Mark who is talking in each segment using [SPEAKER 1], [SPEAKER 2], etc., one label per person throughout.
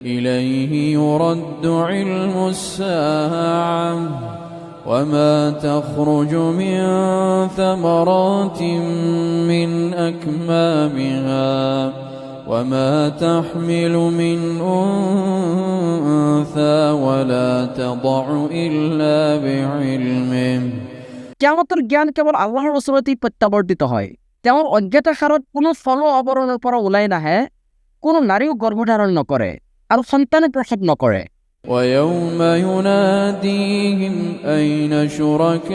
[SPEAKER 1] إليه يرد علم الساعة وما تخرج من ثمرات من أكمامها وما تحمل من أنثى ولا تضع إلا بعلمه
[SPEAKER 2] কিয়ামতের জ্ঞান কেৱল আল্লাহৰ ওচৰতেই প্ৰত্যাৱৰ্তিত হয়। তেওঁৰ অজ্ঞাতসাৰত কোনো ফল অৱৰণৰ পৰা ওলাই নাহে, কোনো নাৰীও গৰ্ভধাৰণ নকৰে আৰু সন্তানে প্ৰসৱ নকৰে।
[SPEAKER 1] ويوم يناديهم أين شركائي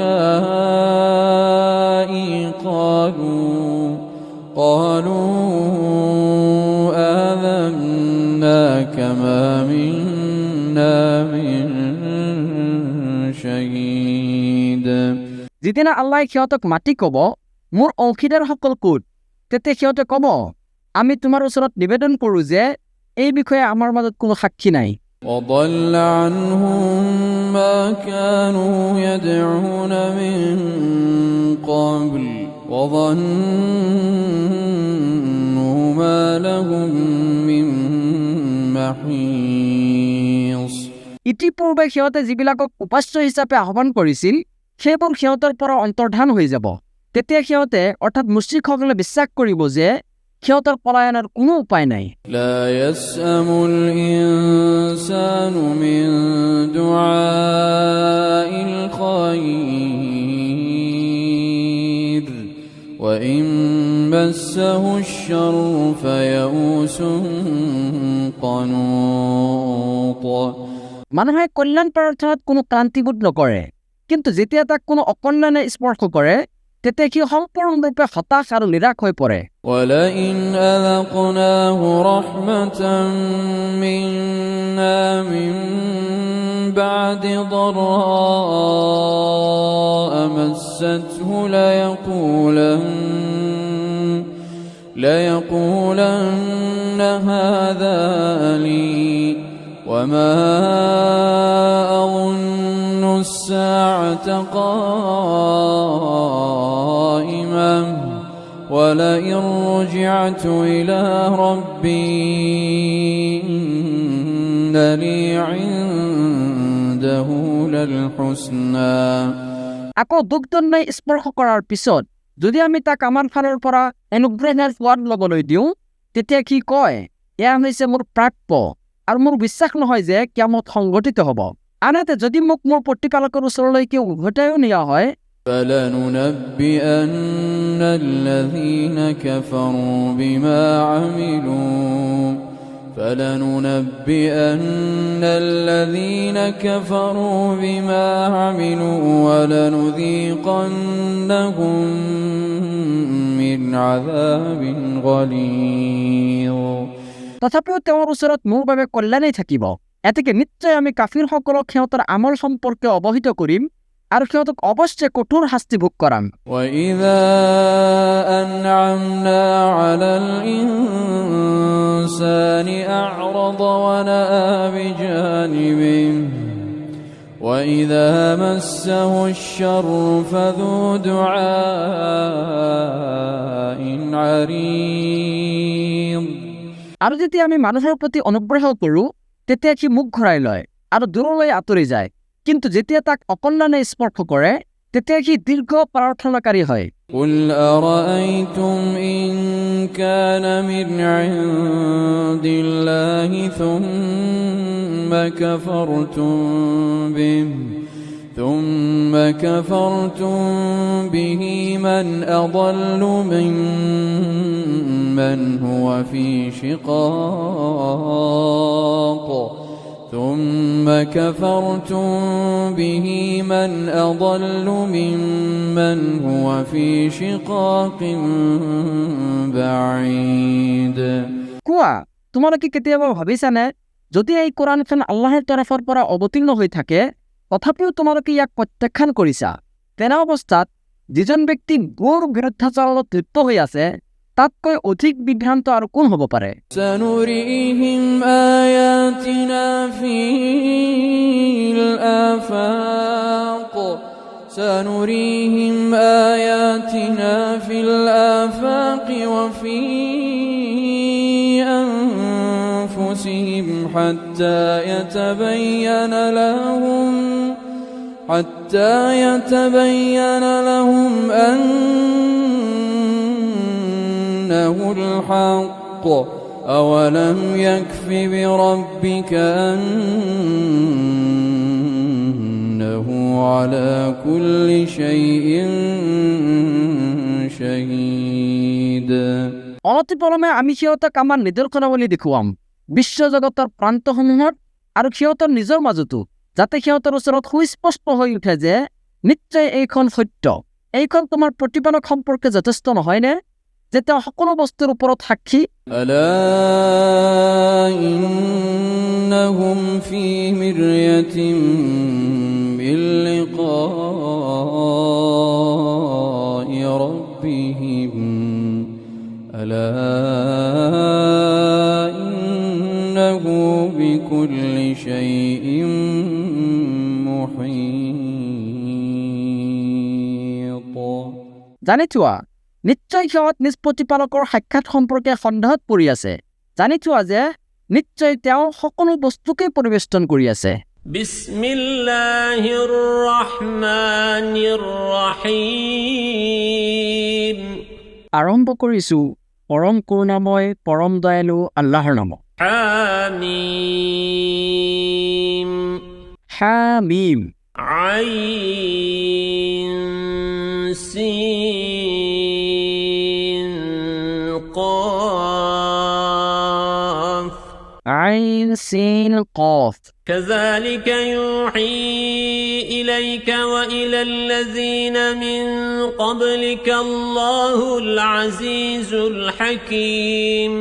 [SPEAKER 1] قالوا آذناك ما منا من شهيد
[SPEAKER 2] যিদিনা আল্লাহ সিহঁতক মাতি ক'ব, মোৰ অংশীদাৰসকল ক'ত? তেতিয়া সিহঁতে ক'ব, আমি তোমাৰ ওচৰত নিবেদন কৰোঁ যে এই বিষয়ে আমাৰ মাজত কোনো সাক্ষী নাই।
[SPEAKER 1] وضل عنهم ما كانوا يدعون من قبل وظنوا ما لهم من محيص
[SPEAKER 2] ইতিপূৰ্বে সিহঁতে যিবিলাকক উপাস্য হিচাপে আহ্বান কৰিছিল, সেইবোৰ সিহঁতৰ পৰা অন্তৰ্ধান হৈ যাব। তেতিয়া সিহঁতে অৰ্থাৎ মুশ্ৰিকসকলে বিশ্বাস কৰিব যে সিহঁতৰ পলায়নৰ কোনো উপায় নাই।
[SPEAKER 1] لا يسأم الإنسان من دعاء الخير وإن مسه الشر فيئوس قنوط
[SPEAKER 2] মানুহে কল্যাণ প্ৰাৰ্থনাত কোনো ক্ৰান্তিবোধ নকৰে, কিন্তু যেতিয়া তাক কোনো অকল্যাণে স্পৰ্শ কৰে তেতিয়া সি সম্পূৰ্ণৰূপে হতাশ আৰু নিৰাশ হৈ পৰে।
[SPEAKER 1] ولئن أذقناه رحمة منا من بعد ضراء مسته ليقولن هذا لي وما أظن الساعة قائمة ولئن رجعت إلى ربي إن لي عنده للحسنى
[SPEAKER 2] আকৌ দুখদণ্ডাই স্পৰ্শ কৰাৰ পিছত যদি আমি তাক আমাৰ ফালৰ পৰা অনুগ্ৰহেৰে সোৱাদ ল'বলৈ দিওঁ, তেতিয়া কি কয়, এয়া হৈছে মোৰ প্ৰাপ্য আৰু মোৰ বিশ্বাস নহয় যে কিয়ামত সংঘটিত হ'ব। আনহাতে যদি মোক মোৰ প্ৰতিপালকৰ ওচৰলৈকে উভতাইও নিয়া হয়,
[SPEAKER 1] فلننبئن الذين كفروا بما عملوا ولنذيقنهم من عذاب غليظ
[SPEAKER 2] তথাপিও তেওঁৰ ওচৰত মোৰ বাবে কল্যাণেই থাকিব। এতেকে নিশ্চয় আমি কাফিৰসকলক সিহঁতৰ আমল সম্পৰ্কে অৱহিত কৰিম আৰু সিহঁতক অৱশ্যে কঠোৰ শাস্তি ভোগ কৰাম।
[SPEAKER 1] وَإِذَا أَنْعَمْنَا عَلَى الْإِنسَانِ أَعْرَضَ وَنَأَىٰ بِجَانِبِهِ وَإِذَا مَسَّهُ الشَّرُّ فَذُو دُعَاءٍ عَرِيضٍ
[SPEAKER 2] আৰু যেতিয়া আমি মানুহৰ প্ৰতি অনুগ্ৰহ কৰোঁ তেতিয়া সি মুখ ঘূৰাই লয় আৰু দূৰলৈ আঁতৰি যায়, কিন্তু যেতিয়া তাক অকল্যাণে স্পৰ্শ কৰে তেতিয়া সি দীৰ্ঘ প্ৰাৰ্থনাকাৰী হয়।
[SPEAKER 1] قُلْ أَرَأَيْتُمْ إِنْ كَانَ مِنْ عِنْدِ اللَّهِ ثُمَّ كَفَرْتُمْ بِهِ مَنْ أَضَلُّ مِمَّنْ هُوَ فِي شِقَاقٍ ثم كفرتم به من أضل ممن هو في شقاق بعيد
[SPEAKER 2] কোৱা, তোমালোকে কেতিয়াবা ভাবিছানে যদি এই কোৰাণখন আল্লাহৰ তৰফৰ পৰা অৱতীৰ্ণ হৈ থাকে তথাপিও তোমালোকে ইয়াক প্ৰত্যাখ্যান কৰিছা, তেনে অৱস্থাত যিজন ব্যক্তি ঘোৰ বিৰুদ্ধাচৰণত লিপ্ত হৈ আছে তাতকৈ অধিক বিভ্ৰান্ত আৰু কোন হ'ব পাৰে?
[SPEAKER 1] سنريهم آياتنا في الآفاق وفي أنفسهم حتى يتبين لهم أنه الحق أولم يكف بربك أنه على كل شيء شهيد
[SPEAKER 2] অনতিপলমে আমি সিহঁতক আমাৰ নিদৰ্শনাৱলী দেখুৱাম বিশ্বজগতৰ প্ৰান্তসমূহত আৰু সিহঁতৰ নিজৰ মাজতো, যাতে সিহঁতৰ ওচৰত সুস্পষ্ট হৈ উঠে যে নিশ্চয় এইখন সত্য। এইখন তোমাৰ প্ৰতিপালক সম্পৰ্কে যথেষ্ট নহয়নে, যে তেওঁ সকলো বস্তুৰ ওপৰত সাক্ষী?
[SPEAKER 1] ألا إنهم في مرية من لقاء ربهم ألا إنه بكل شيء محيط।
[SPEAKER 2] জানি থোৱা, নিশ্চয় সিহঁত নিজ প্ৰতিপালকৰ সাক্ষাৎ সম্পৰ্কে সন্দেহত পৰি আছে। জানি থোৱা যে নিশ্চয় তেওঁ সকলো বস্তুকে পৰিবেষ্টন কৰি আছে।
[SPEAKER 3] বিসমিল্লাহিৰ ৰহমানিৰ ৰহিম।
[SPEAKER 2] আৰম্ভ কৰিছো পৰম কৰুণাময় পৰম দয়ালু আল্লাহৰ নামত।
[SPEAKER 3] হামিম
[SPEAKER 2] হামিম
[SPEAKER 3] আইন সিন قاف
[SPEAKER 2] আইন সিন কফ।
[SPEAKER 3] كذلك يوحي إليك وإلى الذين من قبلك الله العزيز الحكيم।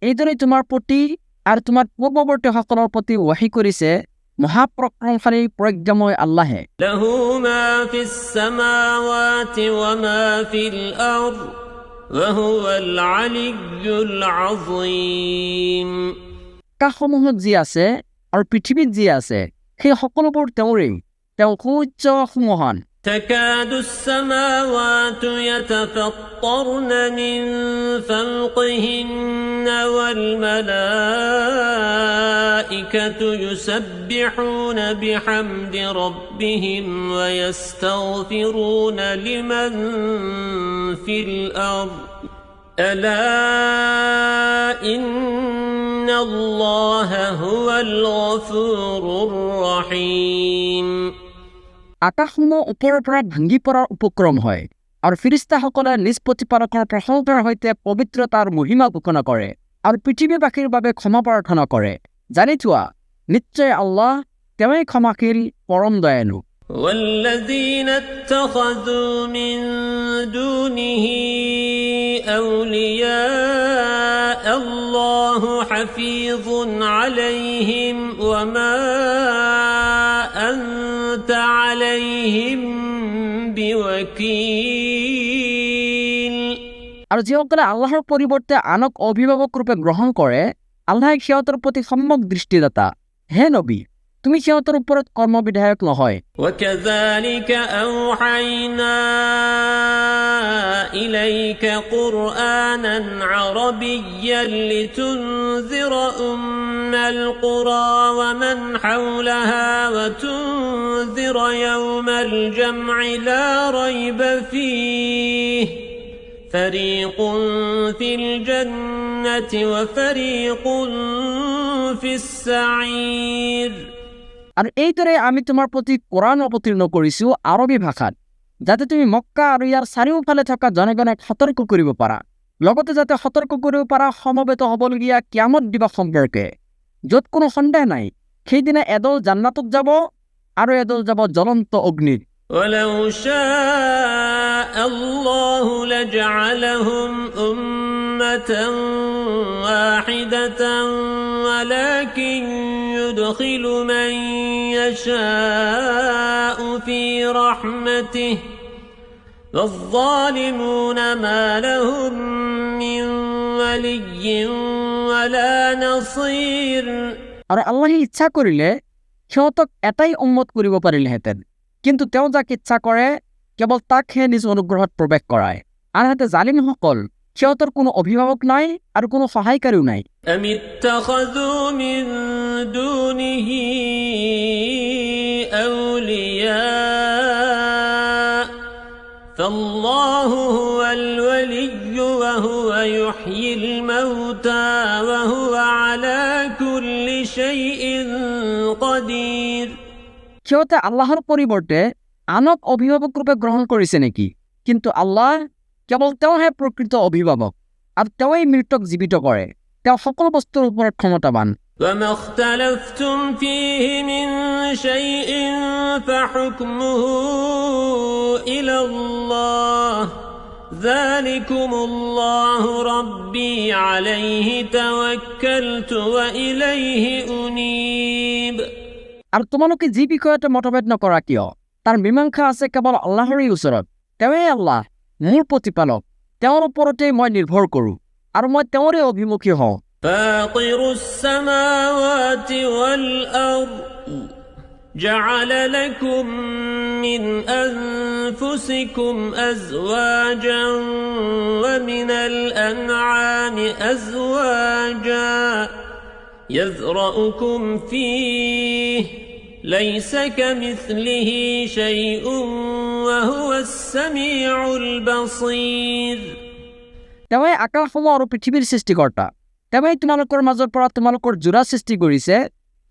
[SPEAKER 2] এইদৰে তোমাৰ প্ৰতি আৰু তোমাৰ পূৰ্বৱৰ্তীসকলৰ প্ৰতি ওয়াহি কৰিছে মহাপ্ৰক্ৰমশালী প্ৰজ্ঞাময় আল্লাহে।
[SPEAKER 3] له ما في السماوات وما في الأرض وهو العلي العظيم।
[SPEAKER 2] আকাশসমূহত যি আছে আৰু পৃথিৱীত যি আছে সেই সকলোবোৰ তেওঁৰেই, তেওঁ সূৰ্য সুমহান।
[SPEAKER 3] تكاد السماوات يتفطرن من فوقهن والملائكة يسبحون بحمد ربهم ويستغفرون لمن في الأرض ألا إن الله هو الغفور الرحيم।
[SPEAKER 2] আকাশসমূহ ওপৰৰ পৰা ভাঙি পৰাৰ উপক্ৰম হয় আৰু ফিৰিষ্টাসকলে নিজ প্ৰতিপালকৰ প্ৰশংসাৰ সৈতে পবিত্ৰতাৰ মহিমা ঘোষণা কৰে আৰু পৃথিৱীবাসীৰ বাবে ক্ষমা প্ৰাৰ্থনা কৰে। জানি থোৱা, নিশ্চয় আল্লাহ তেওঁই ক্ষমাশীল পৰম দয়ালু।
[SPEAKER 3] والذين اتخذوا من دونه أولياء الله حفيظ عليهم وما أنت عليهم بوكيل।
[SPEAKER 2] আৰু যিসকলে আল্লাহৰ পৰিৱৰ্তে আনক অভিভাৱক ৰূপে গ্ৰহণ কৰে, আল্লাহে সিহঁতৰ প্ৰতি সম্যক দৃষ্টিদাতা। হে নবী, তুমি সিহঁতৰ ওপৰত কৰ্মবিধায়ক নহয়।
[SPEAKER 3] وكذلك أوحينا إليك قرآنا عربيا لتنذر أم القرى ومن حولها وتنذر يوم الجمع لا ريب فيه فريق في الجنة وفريق في السعير।
[SPEAKER 2] আৰু এইদৰে আমি তোমাৰ প্ৰতি কোৰাণ অৱতীৰ্ণ কৰিছো আৰবী ভাষাত, যাতে তুমি মক্কা আৰু ইয়াৰ চাৰিওফালে থকা জনগণক সতৰ্ক কৰিব পাৰা, লগতে যাতে সতৰ্ক কৰিব পাৰা সমবেত হ'বলগীয়া কিয়ামত দিৱস সম্পৰ্কে, য'ত কোনো সন্দেহ নাই সেইদিনা এদল জান্নাতত যাব আৰু এদল যাব জ্বলন্ত অগ্নিত।
[SPEAKER 3] ولو شاء الله لجعلهم أمة واحدة ولكن يدخل من يشاء في رحمته والظالمون ما لهم من ولي ولا نصير।
[SPEAKER 2] আৰু আল্লাহে ইচ্ছা কৰিলে সিহঁতক এটাই উম্মত কৰিব পাৰিলেহেঁতেন, কিন্তু তেওঁ যাক ইচ্ছা কৰে কেৱল তাকহে নিজ অনুগ্ৰহত প্ৰৱেশ কৰায়। আনহাতে জালিমসকল সিহঁতৰ কোনো অভিভাৱক নাই আৰু কোনো সহায়কাৰীও নাই।
[SPEAKER 3] أم اتخذوا من دونه أولياء فالله هو الولي وهو يحيي الموتى وهو على كل شيء قدير।
[SPEAKER 2] সিহঁতে আল্লাহৰ পৰিৱৰ্তে আনক অভিভাৱক ৰূপে গ্ৰহণ কৰিছে নেকি? কিন্তু আল্লাহ কেৱল তেওঁহে প্ৰকৃত অভিভাৱক আৰু তেওঁই মৃতক জীৱিত কৰে। তেওঁ সকলো বস্তুৰ ওপৰত ক্ষমতাবান।
[SPEAKER 3] وما اختلفتم فيه من شيء فحكمه إلى الله ذلكم الله ربي عليه توكلت وإليه أنيب।
[SPEAKER 2] আৰু তোমালোকে যি বিষয়তে মতভেদ নকৰা কিয়, তাৰ মীমাংসা আছে কেৱল আল্লাহৰেই ওচৰত। তেওঁৱেই আল্লাহ, মোৰ প্ৰতিপালক, তেওঁৰ ওপৰতেই মই নিৰ্ভৰ কৰোঁ আৰু মই তেওঁৰে অভিমুখী হওঁ।
[SPEAKER 3] فاطر السماوات والأرض جعل لكم من أنفسكم أزواجا ومن الأنعام أزواجا يذرأكم فيه ليس كمثله شيء وهو السميع البصير।
[SPEAKER 2] তেওঁৱে আকাশসমূহ আৰু পৃথিৱীৰ সৃষ্টিকৰ্তা। তেওঁৱে তোমালোকৰ মাজৰ পৰা তোমালোকৰ জোৰা সৃষ্টি কৰিছে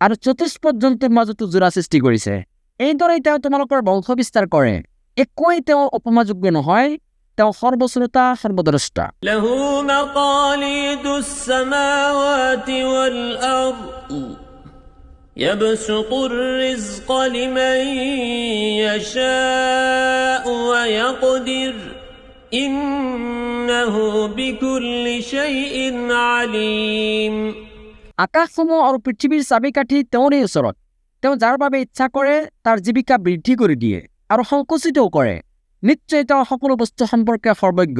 [SPEAKER 2] আৰু চতুষ্পদ জন্তুৰ মাজতো জোৰা সৃষ্টি কৰিছে। এইদৰেই তেওঁ তোমালোকৰ বংশ বিস্তাৰ কৰে। একোৱেই তেওঁ উপমাযোগ্য নহয়। তেওঁ সৰ্বশ্ৰোতা, সৰ্বদ্ৰষ্টা।
[SPEAKER 3] له مقاليد السماوات والأرض يبسط الرزق لمن يشاء ويقدر إنه بكل شيء عليم।
[SPEAKER 2] আকাশসমূহ আৰু পৃথিৱীৰ চাবিকাঠি তেওঁৰেই ওচৰত। তেওঁ যাৰ বাবে ইচ্ছা কৰে তাৰ জীৱিকা বৃদ্ধি কৰি দিয়ে আৰু সংকুচিতও কৰে। নিশ্চয় তেওঁ সকলো বস্তু সম্পৰ্কে সৰ্বজ্ঞ।